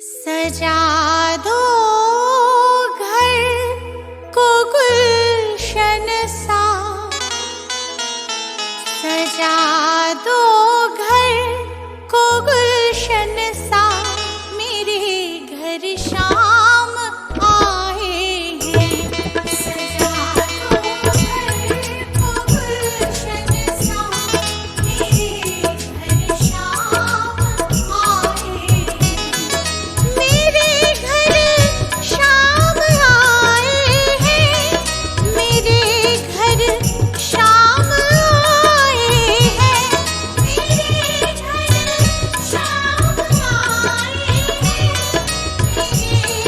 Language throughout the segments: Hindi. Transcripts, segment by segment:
सजा दो घर को गुलशन सा, सजा दो घर को गुलशन सा, मेरे घर शाम आए हैं। सजा दो घर को गुलशन सा, मेरे घर शाम आए हैं। मेरे घर शाम आए हैं, मेरे घर शाम आए हैं, मेरे घर शाम आए हैं, मेरे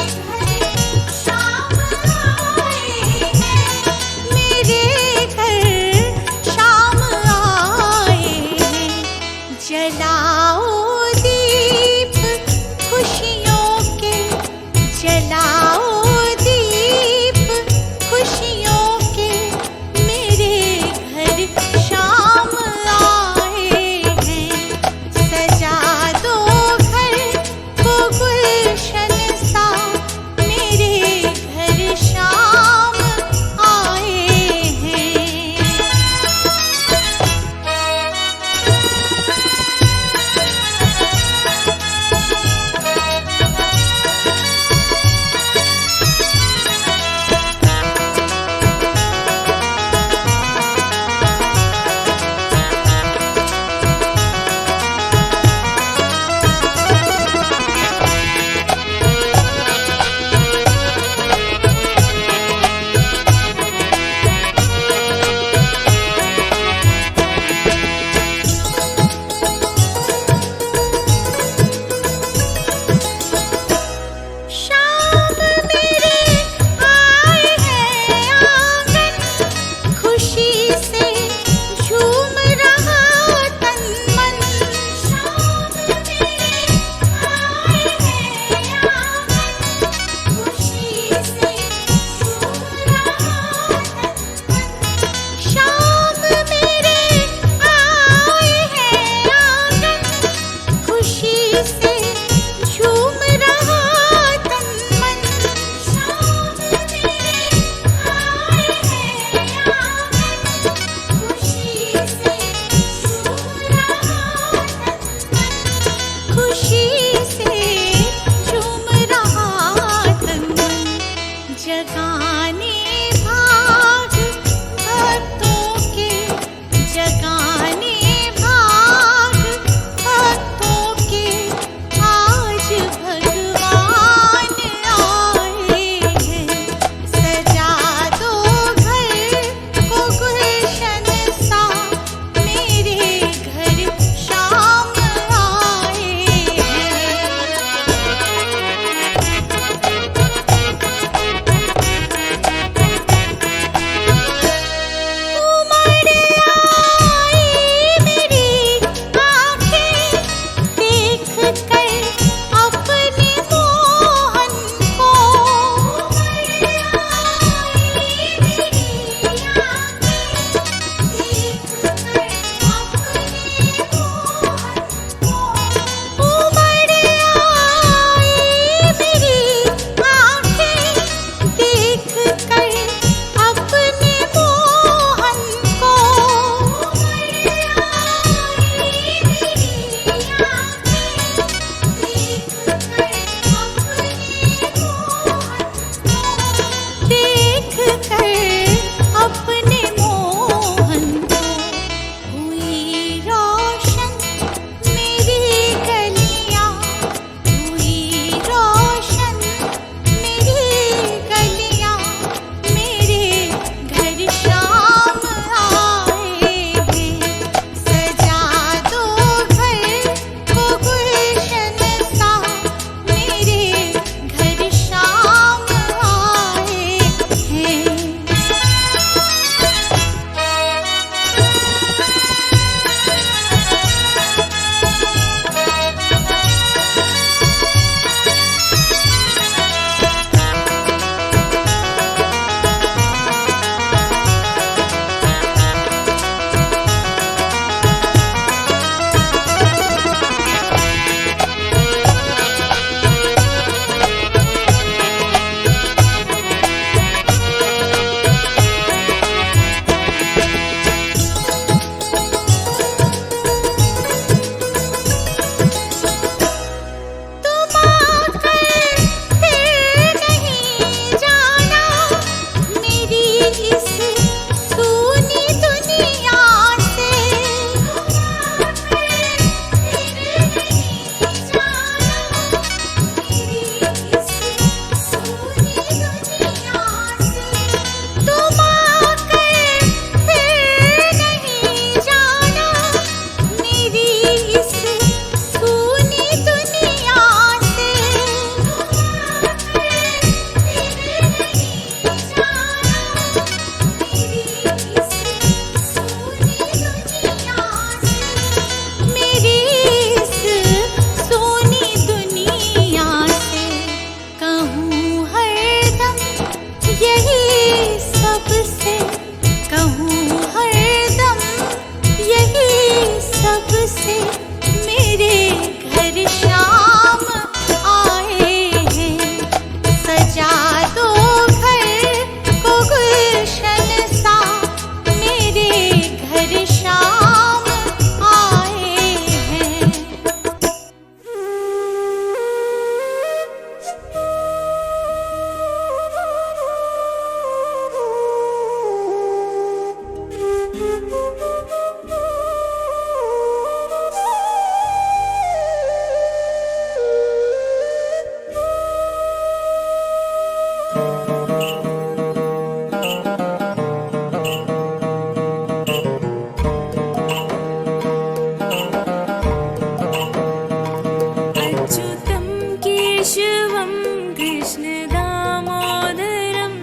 केशवं कृष्ण दामोदरं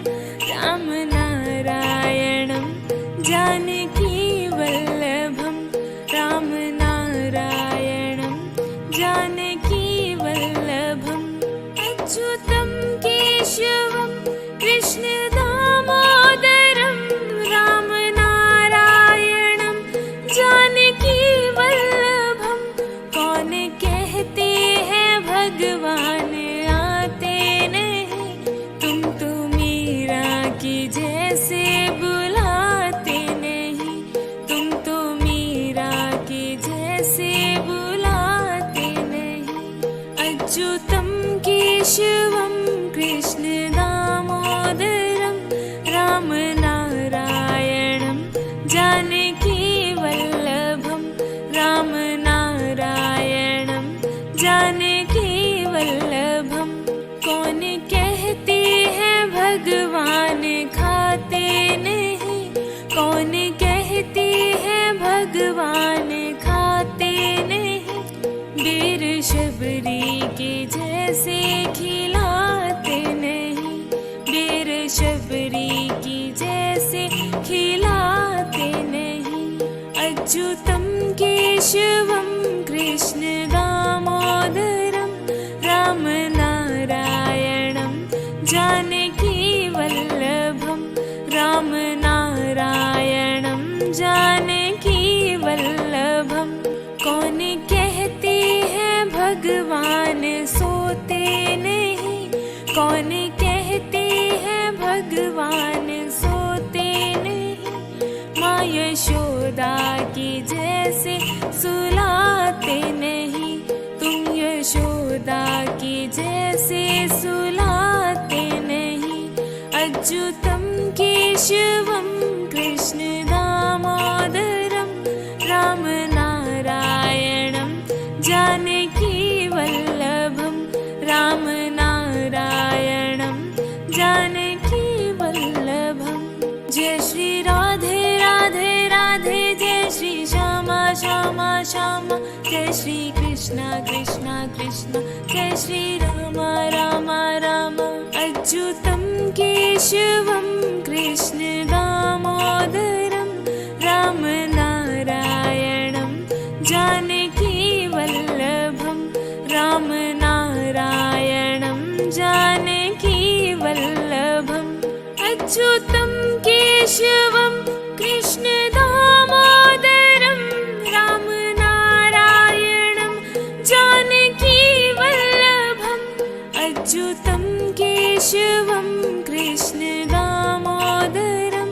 रामनारायणं जानकी वल्लभं रामनारायणं जानकी वल्लभम् अच्युतं केशवं कृष्ण दामोदरं रामनारायणं जानकी वल्लभं। कौन कहते हैं भगवान आते नहीं, तुम तो मीरा की जैसे बुलाते नहीं, तुम तो मीरा की जैसे बुलाते नहीं। अच्युतं केशवं कृष्ण दामोदरं रामनारायणं जानकी वल्लभं रामनारायणं जानकी वल्लभं। कौन कहते हैं भगवान खाते नहीं, कौन कहते हैं भगवान खाते नहीं, बीर शबरी के जैसे खिलाते नहीं, बीर शबरी की जैसे खिलाते नहीं। अच्युतं केशवं कृष्ण दामोदरं रामनारायणं जानकी वल्लभं रामनारायणं जानकी वल्लभं। कौन कहते हैं भगवान सोते नहीं, कौन कहते हैं भगवान सोते नहीं, माँ यशोदा की जैसे सुलाते नहीं, तुम यशोदा की जैसे सुलाते नहीं। अच्युतं केशवं कृष्ण दामोदरं रामनारायणं जानकी वल्लभं रामनारायणं जानकी वल्लभं। जय श्री राधे राधे राधे, जय श्री श्यामा श्यामा श्यामा, जय श्री कृष्ण कृष्ण कृष्ण, जय श्री राम राम राम। अच्युतं केशवं कृष्ण दामोदरं रामनारायणं जानकी वल्लभं रामनारायणं जानकी वल्लभम्। अच्युतं केशवं कृष्ण दामोदरं रामनारायणं जानकी वल्लभम्। अच्युतं केशवं कृष्ण दामोदरं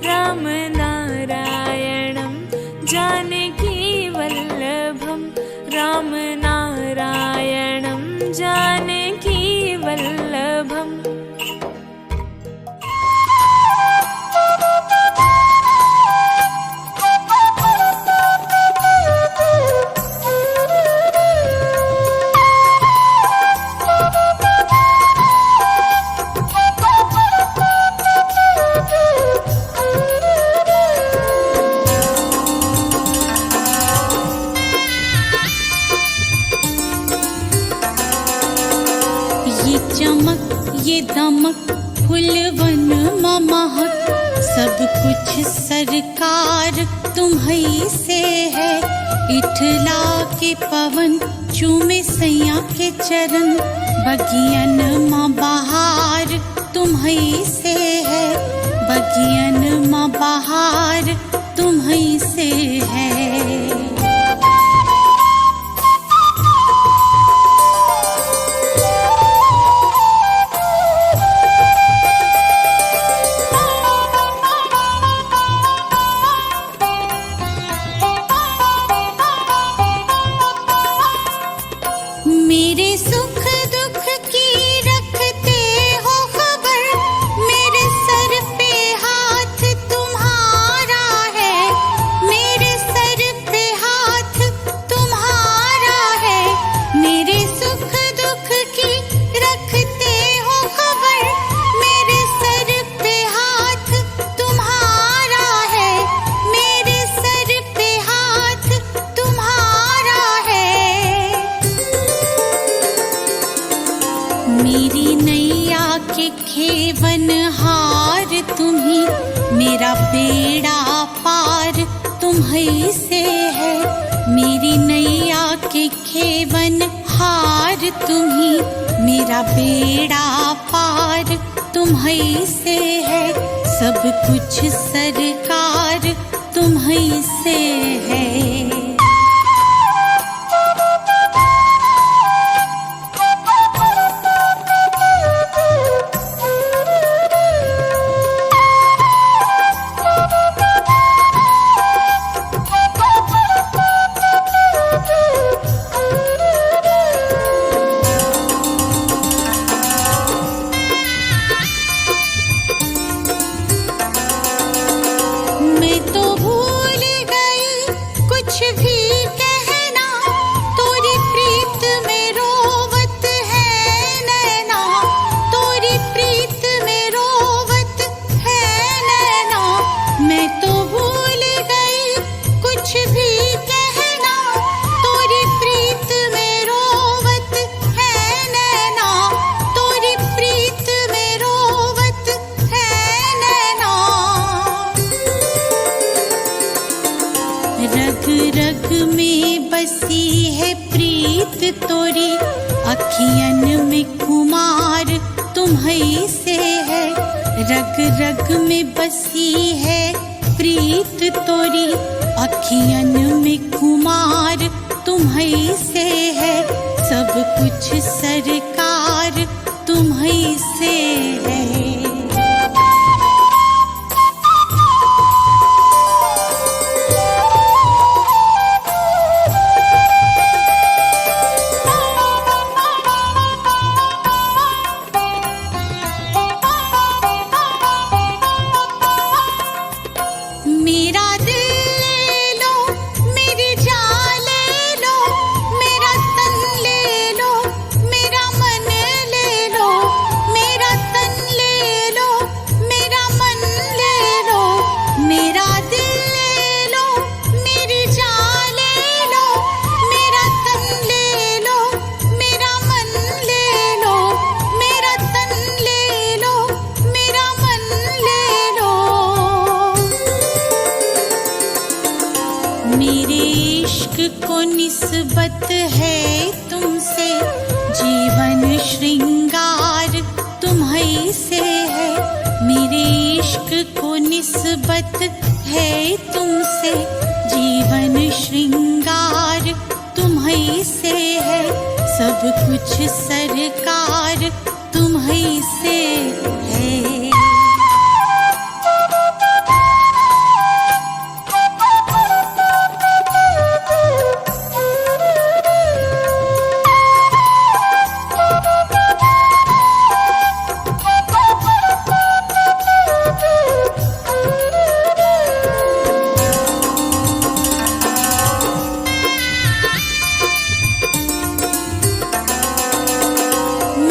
रामनारायणं जानकी वल्लभं रामनारायणं जानकी वल्लभम्। ये दमक फुलवन महक, सब कुछ सरकार तुम्हीं से है। इठला के पवन चूमे सैया के चरण, बगियन माँ बहार तुम्हीं से है, बगियन माँ बहार तुम्हीं से है। मेरे सुख दुख की रखते हो खबर, मेरे सर पे हाथ तुम्हारा है, मेरे सर पे हाथ तुम्हारा है। मेरे सुख दुख की रखते हो खबर, मेरे सर पे हाथ तुम्हारा है, मेरे सर पे हाथ तुम्हारा है। मेरी नैया के खेवन हार तुम्ही, मेरा बेड़ा पार तुम्हीं से है। मेरी नैया के खेवन हार तुम्ही, मेरा बेड़ा पार तुम्हीं से है। सब कुछ सरकार तुम्हीं से है। मैं तो भूल गई कुछ भी कहना, तोरी प्रीत में रोवत है नैना, तोरी प्रीत में रोवत है नैना। मैं तो भूल गई कुछ भी कहना, तोरी प्रीत में रोवत है नैना, तोरी प्रीत में रोवत है नैना। रग रग में बसी है प्रीत तोरी, अखियन में कुमार तुम्हीं से है। रग रग में बसी है प्रीत तोरी, अखियन में कुमार तुम्हीं से है। सब कुछ सरकार तुम्हीं से है। मेरा दिल ले लो, मेरी जान ले लो, मेरा तन ले लो, मेरा मन ले लो, मेरा तन ले लो, मेरा मन ले लो। मेरा दिल ले लो, मेरी जान ले लो, मेरा तन ले लो, मेरा मन ले लो, मेरा तन ले लो, मेरा मन ले लो। मेरे इश्क को निस्बत है तुमसे, जीवन श्रृंगार तुम्हीं से है। मेरे इश्क को निस्बत है तुमसे, जीवन श्रृंगार तुम्हीं से है। सब कुछ सरकार तुम्हीं से है।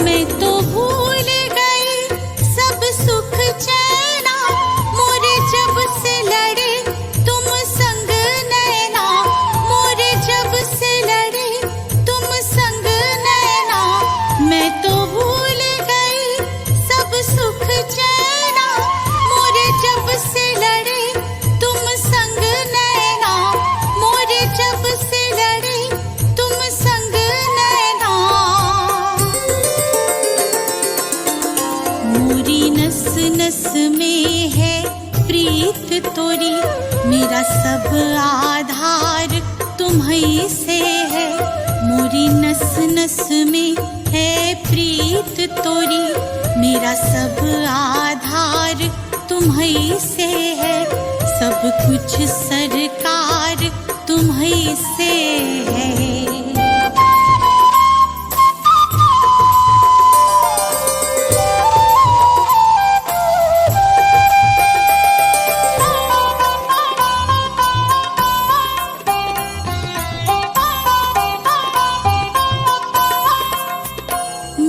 मैं तो भूल गई सब सुख चैना, मोरे जब से लड़े तुम संग नैना, मोरे जब से लड़े तुम संग नैना। मैं तो भूल गई सब सुख चैना, मोरे जब से लड़े तुम संग नैना, मोरे जब से लड़े तुम संग नैना। मोरी नस नस में है प्रीत तोरी, मेरा सब आधार तुम्हीं से है। मोरी नस नस में है प्रीत तोरी, मेरा सब आधार तुम्हीं से है। सब कुछ सरकार तुम्हीं से है।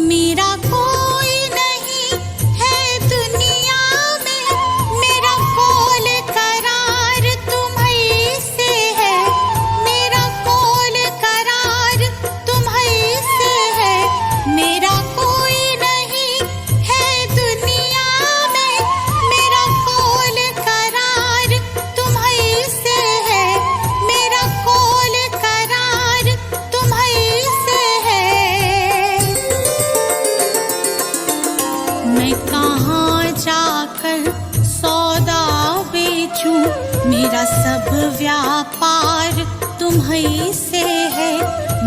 मेरा कोई नहीं है दुनिया में, मेरा कोल करार तुम्हीं से है। मेरा कोल करार तुम्हीं से है। मेरा कोई मेरा सब व्यापार तुम्हीं से है,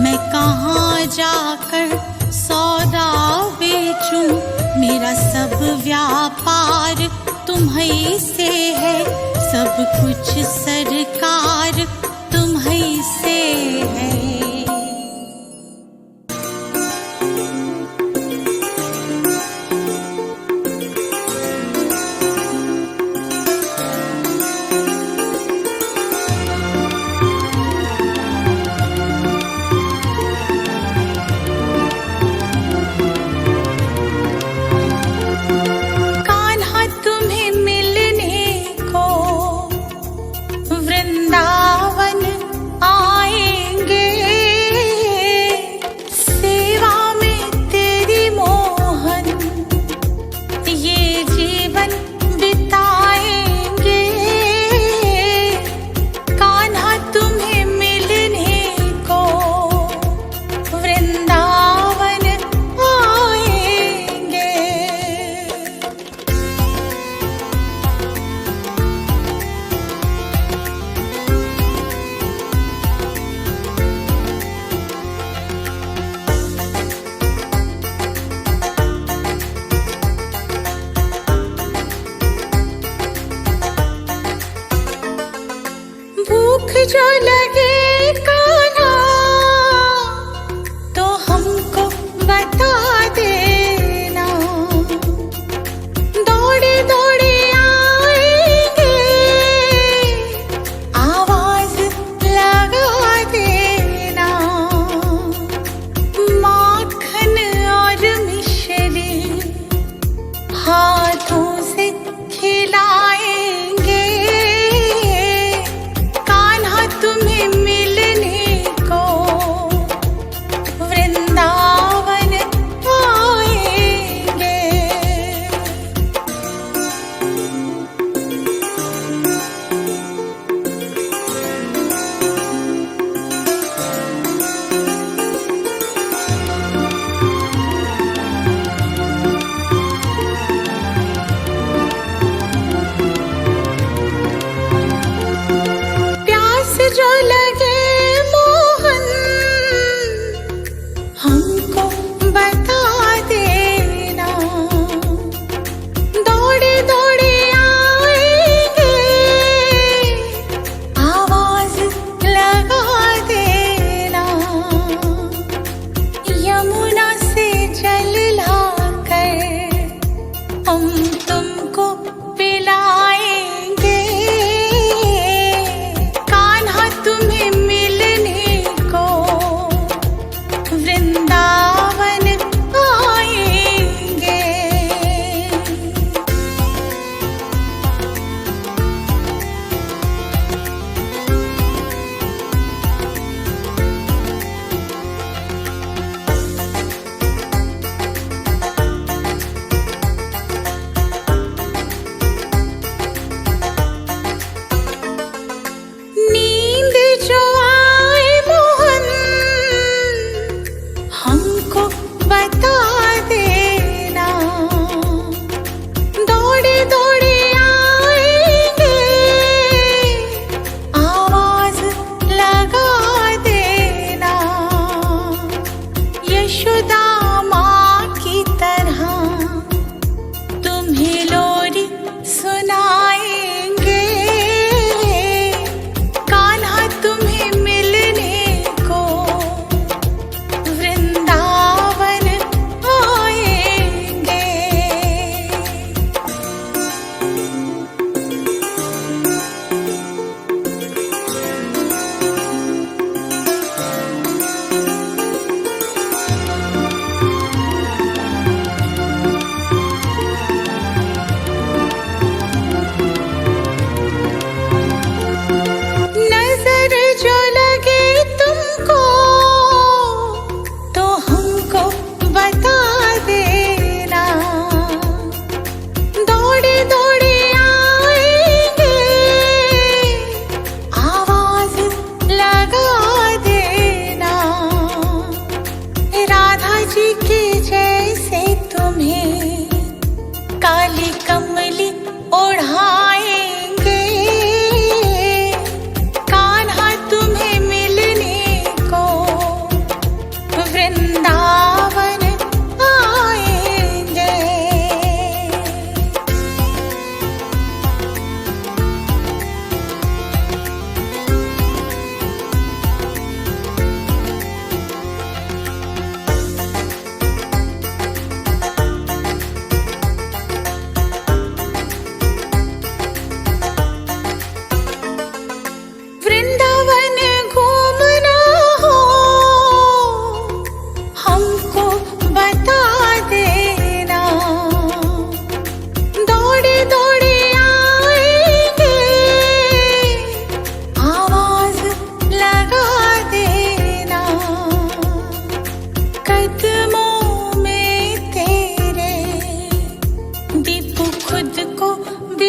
मैं कहाँ जाकर सौदा बेचूं। मेरा सब व्यापार तुम्हीं से है, सब कुछ सरकार तुम्हीं से है। वृंदावन आएंगे,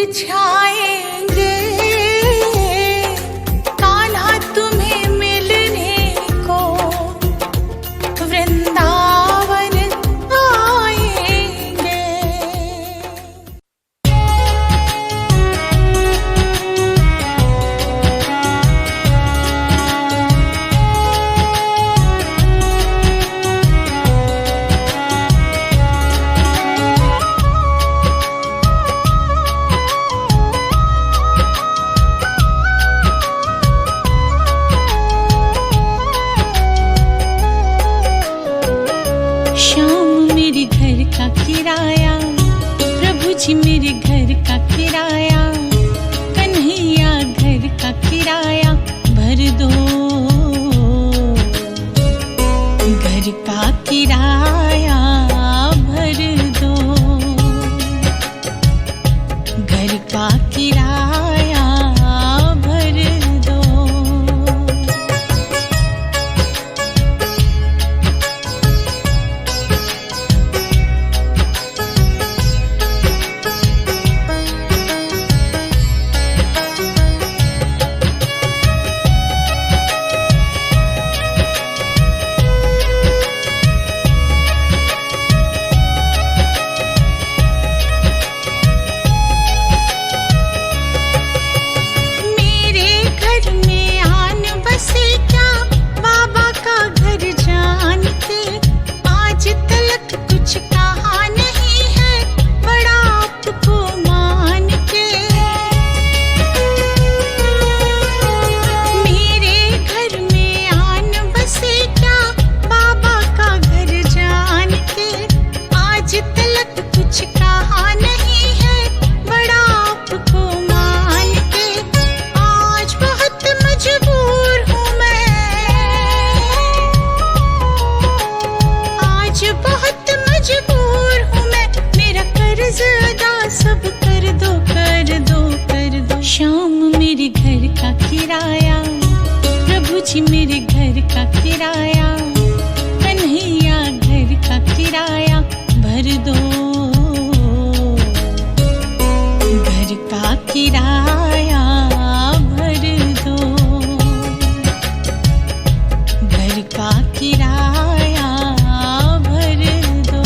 मुरझाएंगे, कान्हा तुम्हें मिलने को वृंदावन आएंगे। श्याम मेरे घर का किराया, प्रभु जी मेरे घर का किराया, कन्हैया घर का किराया भर दो, घर का किराया भर दो, घर का किराया भर दो। श्याम मेरे घर का किराया, प्रभु जी मेरे घर का किराया, कन्हैया घर का किराया भर दो, घर का किराया भर दो, घर का किराया भर दो।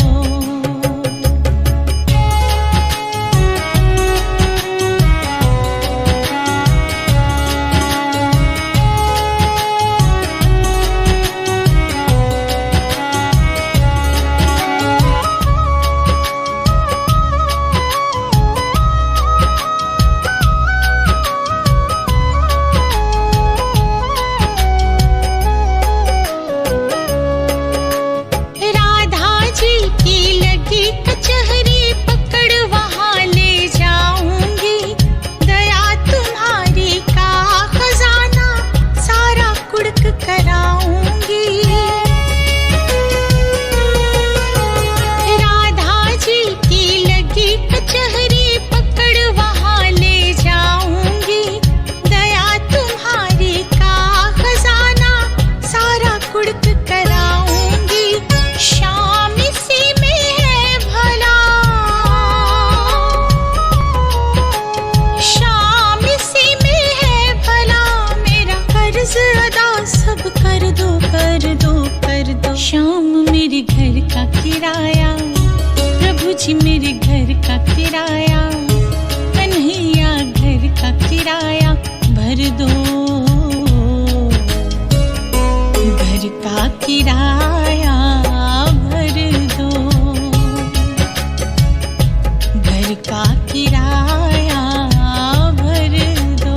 श्याम मेरे घर का किराया, प्रभु जी मेरे घर का किराया, कन्हैया घर का किराया भर दो, घर का किराया भर दो, घर का किराया भर दो।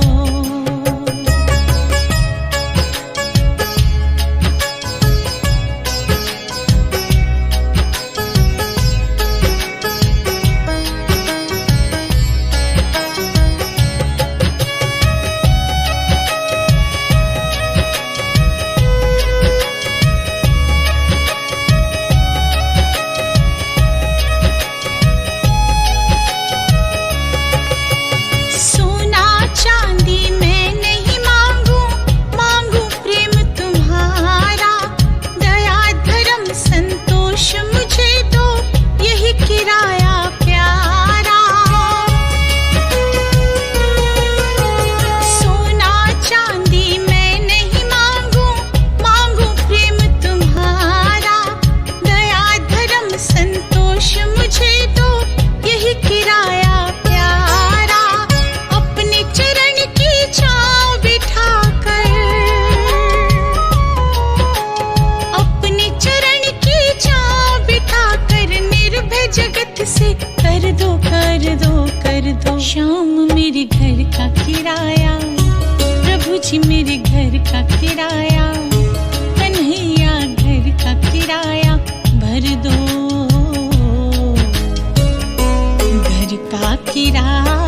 से कर दो कर दो कर दो। शाम मेरे घर का किराया, प्रभु जी मेरे घर का किराया, कन्हैया घर का किराया भर दो, घर का किराया